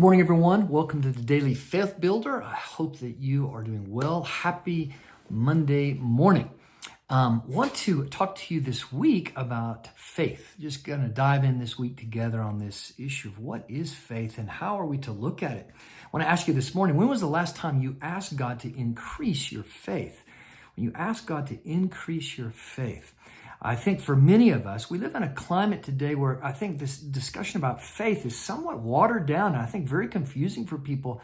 morning, everyone. Welcome to the Daily Faith Builder. I hope that you are doing well. Happy Monday morning. Want to talk to you this week about faith. Just going to dive in this week together on this issue of what is faith and how are we to look at it. I want to ask you this morning, when was the last time you asked God to increase your faith? When you ask God to increase your faith, I think for many of us, we live in a climate today where I think this discussion about faith is somewhat watered down and I think very confusing for people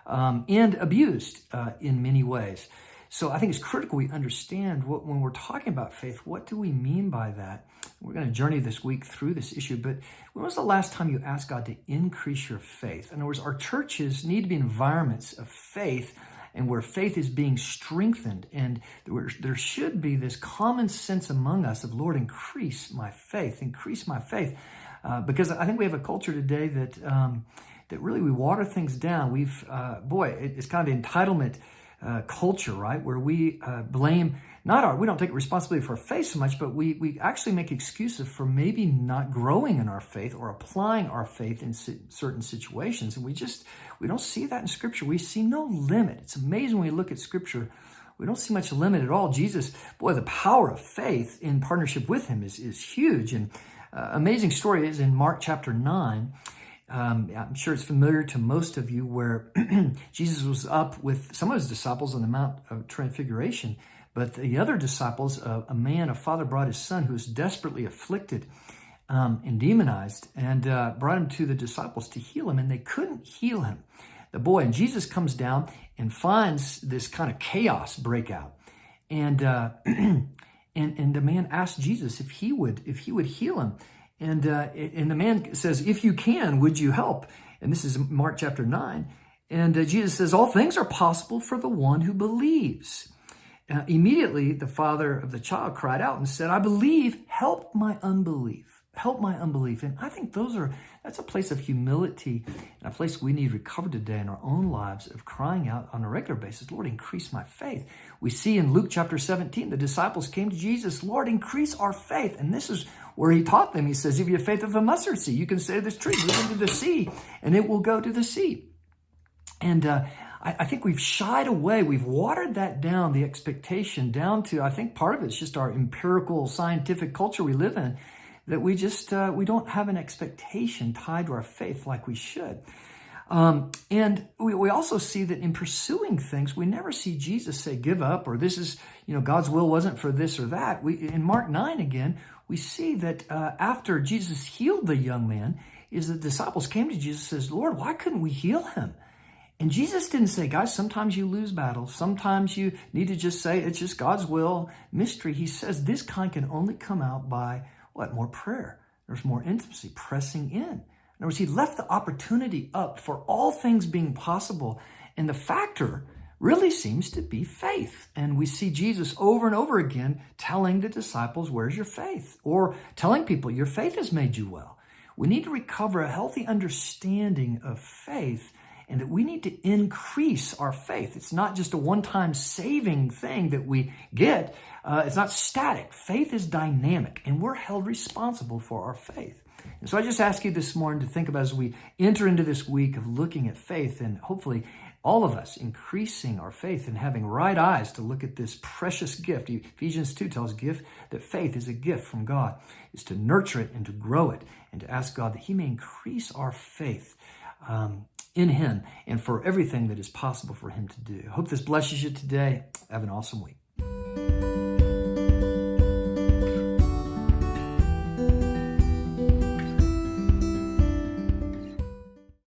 and abused in many ways. So I think it's critical we understand when we're talking about faith, what do we mean by that? We're going to journey this week through this issue, but when was the last time you asked God to increase your faith? In other words, our churches need to be environments of faith and where faith is being strengthened, and there should be this common sense among us of, Lord, increase my faith, because I think we have a culture today that really we water things down. It's kind of entitlement culture, right? Where we blame we don't take responsibility for our faith so much, but we actually make excuses for maybe not growing in our faith or applying our faith in certain situations. And we don't see that in Scripture. We see no limit. It's amazing when we look at Scripture. We don't see much limit at all. Jesus, the power of faith in partnership with him is huge. And amazing story is in Mark chapter 9. I'm sure it's familiar to most of you, where Jesus was up with some of his disciples on the Mount of Transfiguration, but the other disciples, a father brought his son who was desperately afflicted and demonized, and brought him to the disciples to heal him, and they couldn't heal him, the boy. And Jesus comes down and finds this kind of chaos break out, and the man asked Jesus if he would heal him. And the man says, "If you can, would you help?" And this is Mark chapter 9. And Jesus says, "All things are possible for the one who believes." Immediately, the father of the child cried out and said, "I believe, help my unbelief. Help my unbelief." And I think that's a place of humility and a place we need to recover today in our own lives, of crying out on a regular basis, "Lord, increase my faith." We see in Luke chapter 17, the disciples came to Jesus, "Lord, increase our faith." And this is where he taught them. He says, "If you have faith of a mustard seed, you can say to this tree, move into the sea, and it will go to the sea." And I think we've shied away. We've watered that down, the expectation down to, I think part of it's just our empirical scientific culture we live in, that we don't have an expectation tied to our faith like we should. And we also see that in pursuing things, we never see Jesus say, give up, or this is, God's will wasn't for this or that. In Mark 9 again, we see that after Jesus healed the young man, the disciples came to Jesus and says, "Lord, why couldn't we heal him?" And Jesus didn't say, "Guys, sometimes you lose battles. Sometimes you need to just say, it's just God's will, mystery." He says this kind can only come out by more prayer. There's more intimacy, pressing in. In other words, he left the opportunity up for all things being possible. And the factor really seems to be faith. And we see Jesus over and over again telling the disciples, "Where's your faith?" Or telling people, "Your faith has made you well." We need to recover a healthy understanding of faith, and that we need to increase our faith. It's not just a one-time saving thing that we get. It's not static. Faith is dynamic, and we're held responsible for our faith. And so I just ask you this morning to think about, as we enter into this week of looking at faith, and hopefully all of us increasing our faith and having right eyes to look at this precious gift. Ephesians 2 tells us that faith is a gift from God, is to nurture it and to grow it, and to ask God that he may increase our faith in him and for everything that is possible for him to do. I hope this blesses you today. Have an awesome week.